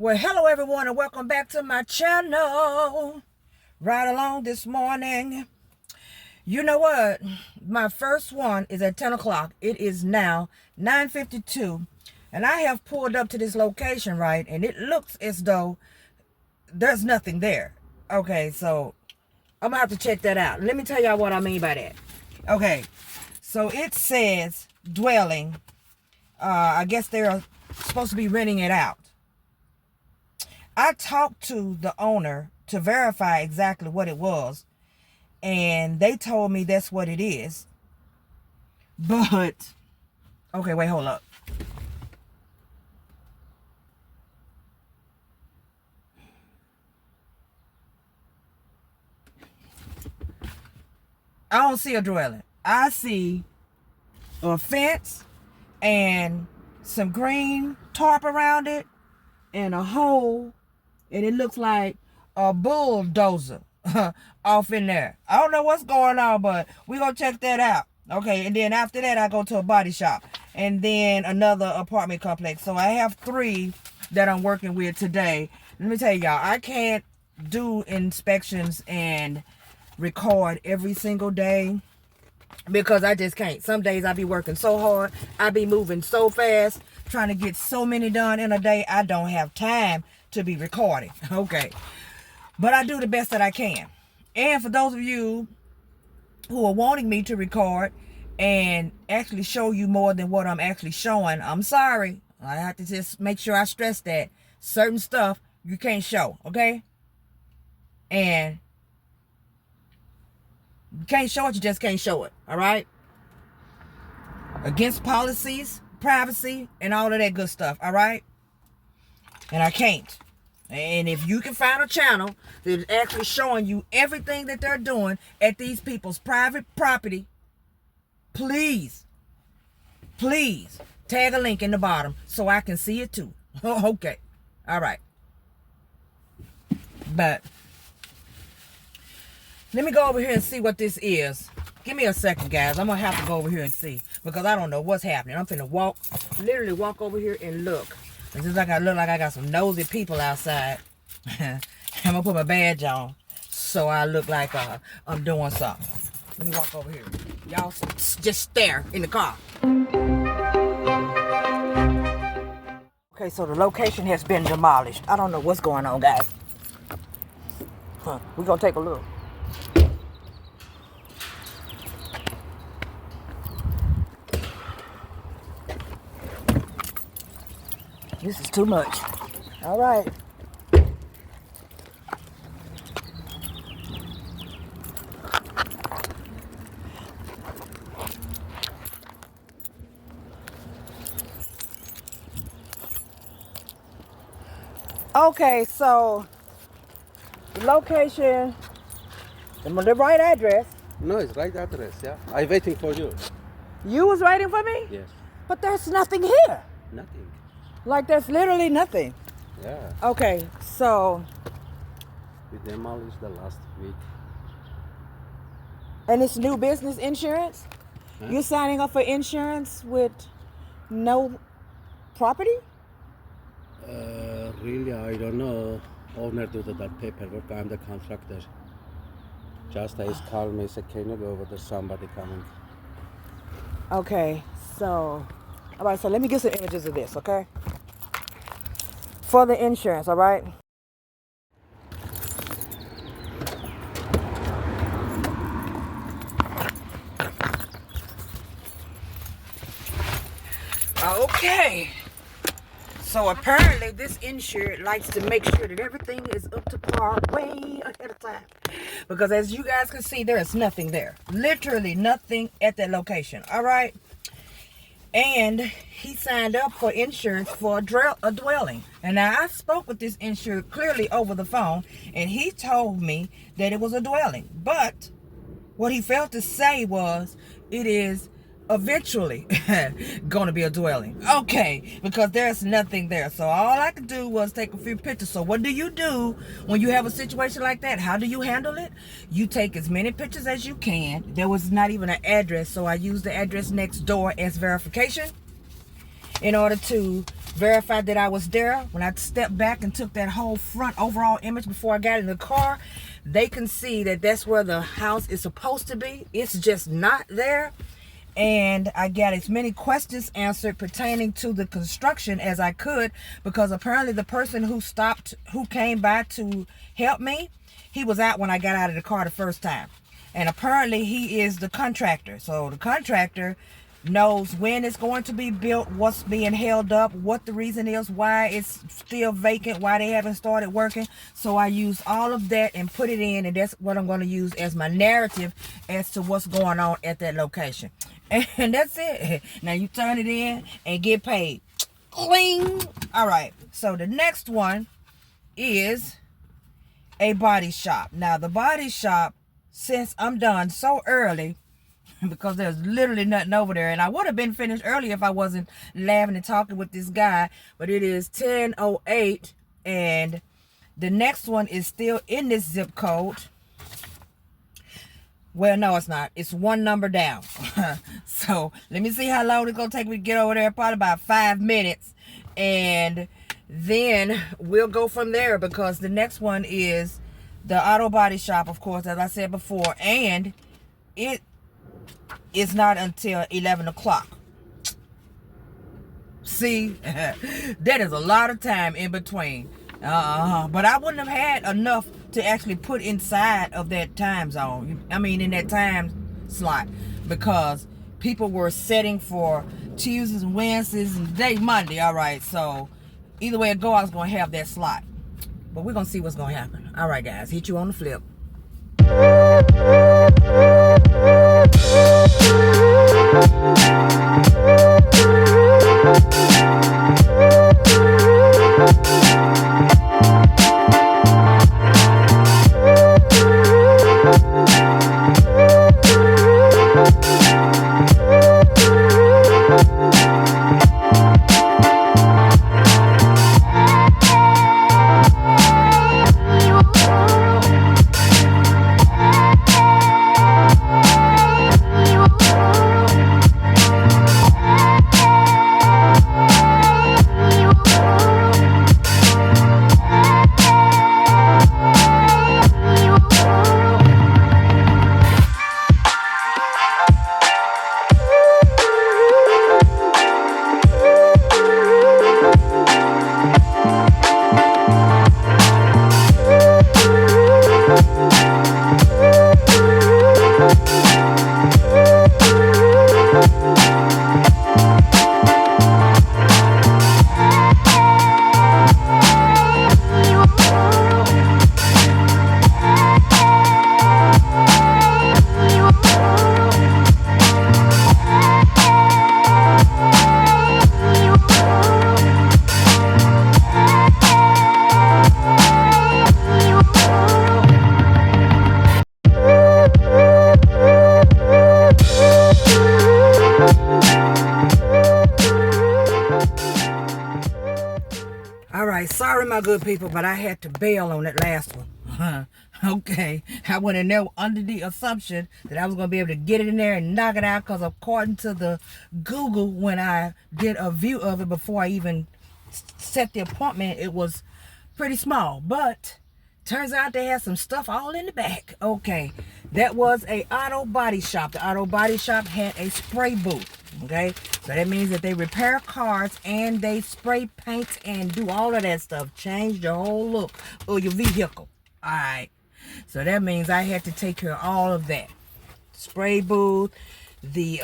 Well, hello everyone and welcome back to my channel. Right along this morning. You know what? My first one is at 10 o'clock. It is now 9:52. And I have pulled up to this location, right? And it looks as though there's nothing there. Okay, so I'm going to have to check that out. Let me tell y'all what I mean by that. Okay, so it says dwelling. I guess they're supposed to be renting it out. I talked to the owner to verify exactly what it was, and they told me that's what it is. But, okay, wait, hold up. I don't see a dwelling. I see a fence and some green tarp around it and a hole, and it looks like a bulldozer off in there. I don't know what's going on, but we're going to check that out. Okay, and then after that, I go to a body shop and then another apartment complex. So I have 3 that I'm working with today. Let me tell y'all, I can't do inspections and record every single day because I just can't. Some days I be working so hard, I be moving so fast, trying to get so many done in a day, I don't have time to be recording. Okay, but I do the best that I can. And for those of you who are wanting me to record and actually show you more than what I'm actually showing, I'm sorry. I have to just make sure I stress that certain stuff you can't show, okay? And you can't show it, you just can't show it, all right? Against policies, privacy, and all of that good stuff, all right? And I can't. And if you can find a channel that's actually showing you everything that they're doing at these people's private property, please tag a link in the bottom so I can see it too. Okay, all right. But let me go over here and see what this is. Give me a second, guys. I'm going to have to go over here and see, because I don't know what's happening. I'm finna literally walk over here and look. It's just like I look like I got some nosy people outside. I'm going to put my badge on so I look like I'm doing something. Let me walk over here. Y'all just stare in the car. Okay, so the location has been demolished. I don't know what's going on, guys. We're going to take a look. This is too much. All right. Okay, so the location, the right address. No, it's right address, yeah. I'm waiting for you. You was waiting for me? Yes. But there's nothing here. Nothing. Like there's literally nothing. Yeah. Okay, so. We demolished the last week. And it's new business insurance? Huh? You're signing up for insurance with no property? Really, I don't know. Owner do that paperwork. I'm the contractor. Just he's called me, said, can you go over there? Somebody coming. Okay, so. All right, so let me get some images of this, okay? For the insurance, all right? Okay. So apparently this insured likes to make sure that everything is up to par way ahead of time. Because as you guys can see, there is nothing there. Literally nothing at that location, all right? And he signed up for insurance for a dwelling. And now I spoke with this insurer clearly over the phone, and he told me that it was a dwelling. But what he failed to say was it is eventually going to be a dwelling. Okay, because there's nothing there. So all I could do was take a few pictures. So what do you do when you have a situation like that? How do you handle it? You take as many pictures as you can. There was not even an address, so I used the address next door as verification in order to verified that I was there. When I stepped back and took that whole front overall image before I got in the car, they can see that that's where the house is supposed to be. It's just not there. And I got as many questions answered pertaining to the construction as I could, because apparently the person who came by to help me, he was out when I got out of the car the first time. And apparently he is the contractor. So the contractor knows when it's going to be built, what's being held up, what the reason is, why it's still vacant, why they haven't started working. So I used all of that and put it in, and that's what I'm going to use as my narrative as to what's going on at that location. And that's it. Now you turn it in and get paid. Cling. All right. So the next one is a body shop. Now the body shop, since I'm done so early, because there's literally nothing over there, and I would have been finished early if I wasn't laughing and talking with this guy, but it is 10:08, and the next one is still in this zip code. Well, no, it's not. It's one number down. So let me see how long it's gonna take me to get over there. Probably about 5 minutes, and then we'll go from there, because the next one is the auto body shop, of course, as I said before, and it is not until 11 o'clock. See, that is a lot of time in between. But I wouldn't have had enough to actually put inside of that time zone. I mean, in that time slot, because people were setting for Tuesdays and Wednesdays and today Monday. All right, so either way it go, I was going to have that slot. But we're going to see what's going to happen. All right, guys, hit you on the flip. Sorry, my good people, but I had to bail on that last one. Okay, I went in there under the assumption that I was going to be able to get it in there and knock it out, because according to the Google, when I did a view of it before I even set the appointment, it was pretty small. But turns out they had some stuff all in the back. Okay, that was a auto body shop. The auto body shop had a spray booth. Okay, so that means that they repair cars and they spray paint and do all of that stuff, change the whole look of your vehicle. All right, so that means I had to take care of all of that. Spray booth, the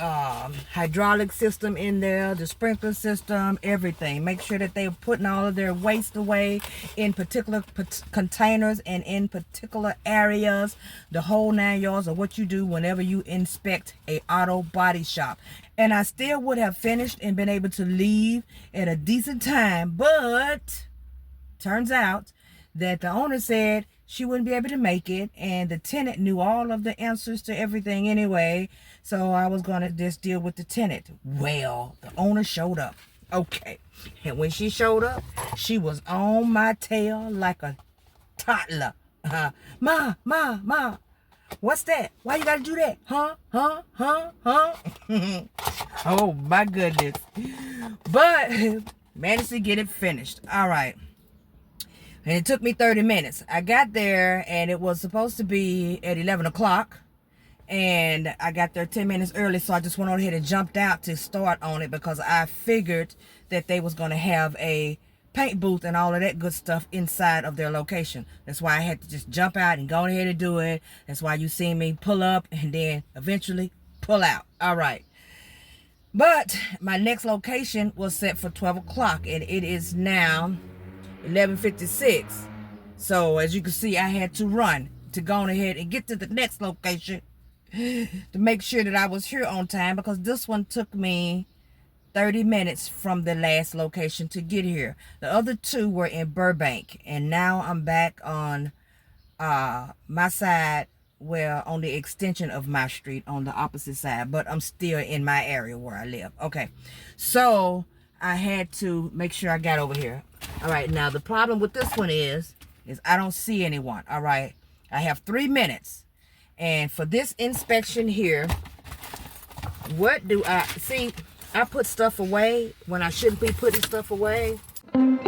hydraulic system in there, the sprinkler system, everything. Make sure that they're putting all of their waste away in particular containers and in particular areas. The whole 9 yards of what you do whenever you inspect a auto body shop. And I still would have finished and been able to leave at a decent time, but turns out that the owner said she wouldn't be able to make it, and the tenant knew all of the answers to everything anyway, so I was going to just deal with the tenant. Well, the owner showed up. Okay, and when she showed up, she was on my tail like a toddler. Ma, what's that? Why you gotta do that? Huh? Oh my goodness. But Managed to get it finished. All right. And it took me 30 minutes. I got there and it was supposed to be at 11 o'clock. And I got there 10 minutes early, so I just went on ahead and jumped out to start on it because I figured that they was going to have a paint booth and all of that good stuff inside of their location. That's why I had to just jump out and go ahead and do it. That's why you see me pull up and then eventually pull out. All right. But my next location was set for 12 o'clock and it is now 11:56. So as you can see, I had to run to go on ahead and get to the next location to make sure that I was here on time, because this one took me 30 minutes from the last location to get here. The other two were in Burbank, and now I'm back on my side, well, on the extension of my street on the opposite side, but I'm still in my area where I live. Okay, so I had to make sure I got over here. All right, now the problem with this one is I don't see anyone. All right, I have 3 minutes, and for this inspection here, what do I see? I put stuff away when I shouldn't be putting stuff away, and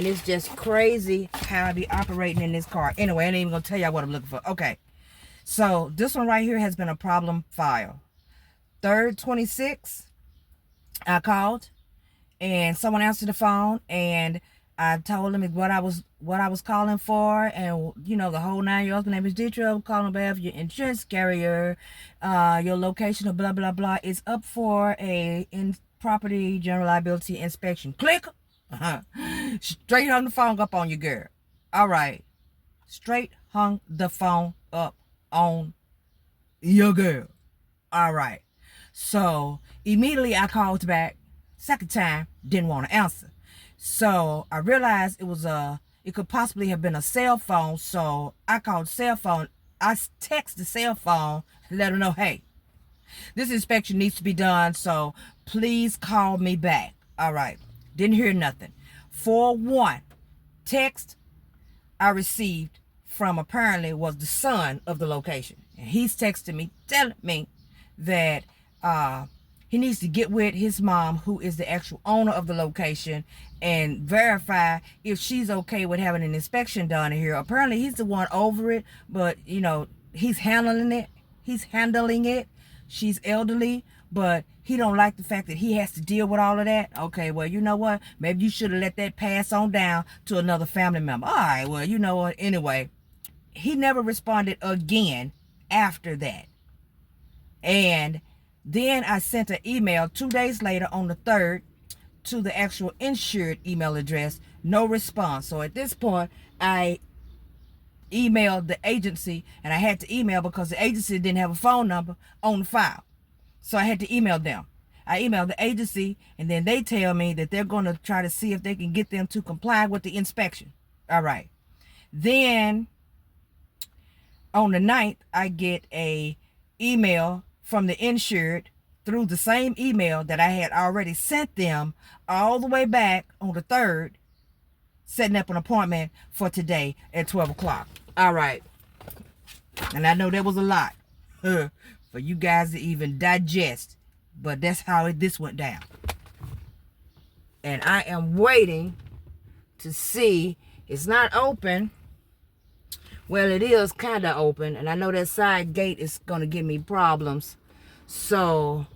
it's just crazy how I be operating in this car. Anyway, I ain't even gonna tell y'all what I'm looking for. Okay, so this one right here has been a problem file. 3rd 26, I called and someone answered the phone, and I told them what I was calling for, and you know, the whole 9 yards. My name is Deidre. I'm calling about your insurance carrier, your location of blah blah blah is up for a property general liability inspection. Click. Straight hung the phone up on you, girl. All right, straight hung the phone up on your girl. All right. So immediately I called back. Second time, didn't want to answer. So I realized it could possibly have been a cell phone. So I called cell phone. I text the cell phone and let them know, hey, this inspection needs to be done, so please call me back. All right. Didn't hear nothing. 4-1 text I received from apparently was the son of the location. And he's texting me, telling me that he needs to get with his mom, who is the actual owner of the location, and verify if she's okay with having an inspection done here. Apparently he's the one over it, but you know, he's handling it. She's elderly, but he don't like the fact that he has to deal with all of that. Okay, well, you know what? Maybe you should have let that pass on down to another family member. All right, well, you know what? Anyway, he never responded again after that. And then I sent an email 2 days later on the 3rd to the actual insured email address. No response. So at this point, I emailed the agency, and I had to email because the agency didn't have a phone number on the file. So I had to email them. I emailed the agency, and then they tell me that they're going to try to see if they can get them to comply with the inspection. All right. Then on the 9th, I get a email from the insured through the same email that I had already sent them all the way back on the 3rd, setting up an appointment for today at 12 o'clock. All right. And I know that was a lot for you guys to even digest, but that's how this went down. And I am waiting to see. It's not open. Well, it is kind of open, and I know that side gate is going to give me problems. So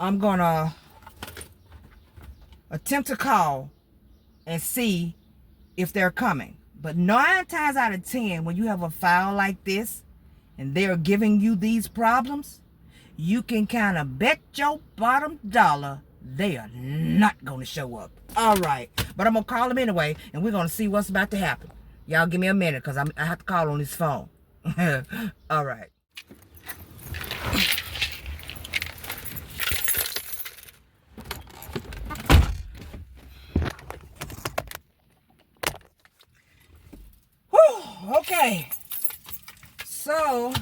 I'm going to attempt to call and see if they're coming. But 9 times out of 10, when you have a file like this and they're giving you these problems, you can kind of bet your bottom dollar they are not going to show up. All right. But I'm going to call them anyway, and we're going to see what's about to happen. Y'all give me a minute, because I have to call on this phone. All right. Whew, okay. So,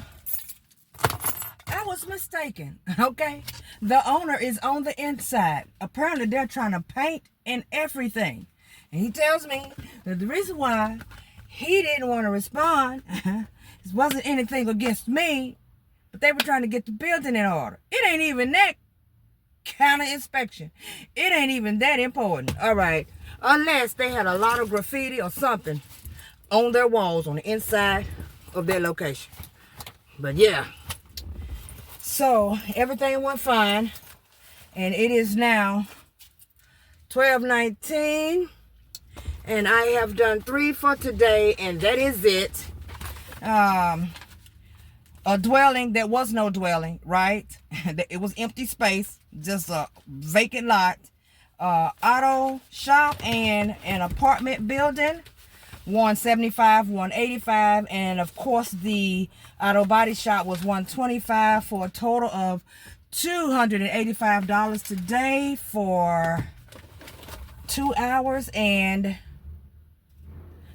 I was mistaken, okay? The owner is on the inside. Apparently, they're trying to paint and everything. And he tells me that the reason why he didn't want to respond, it wasn't anything against me, but they were trying to get the building in order. It ain't even that. counter inspection. It ain't even that important. All right. Unless they had a lot of graffiti or something on their walls on the inside of their location. But yeah. So everything went fine. And it is now 12:19. And I have done 3 for today. And that is it. A dwelling that was no dwelling, right? It was empty space, just a vacant lot. Auto shop and an apartment building, 175, 185, and of course the auto body shop was 125 for a total of $285 today for 2 hours and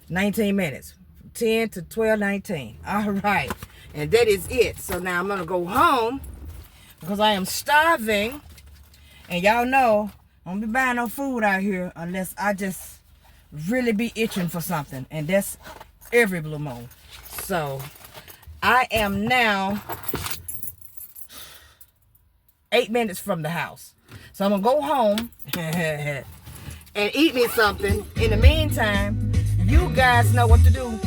19 minutes, 10 to 12:19. All right. And that is it. So now I'm going to go home because I am starving. And y'all know I don't be buying no food out here unless I just really be itching for something. And that's every blue moon. So I am now 8 minutes from the house. So I'm going to go home and eat me something. In the meantime, you guys know what to do.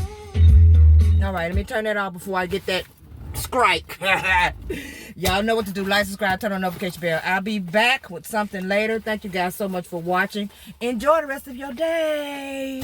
All right, let me turn that off before I get that strike. Y'all know what to do. Like, subscribe, turn on notification bell. I'll be back with something later. Thank you guys so much for watching. Enjoy the rest of your day.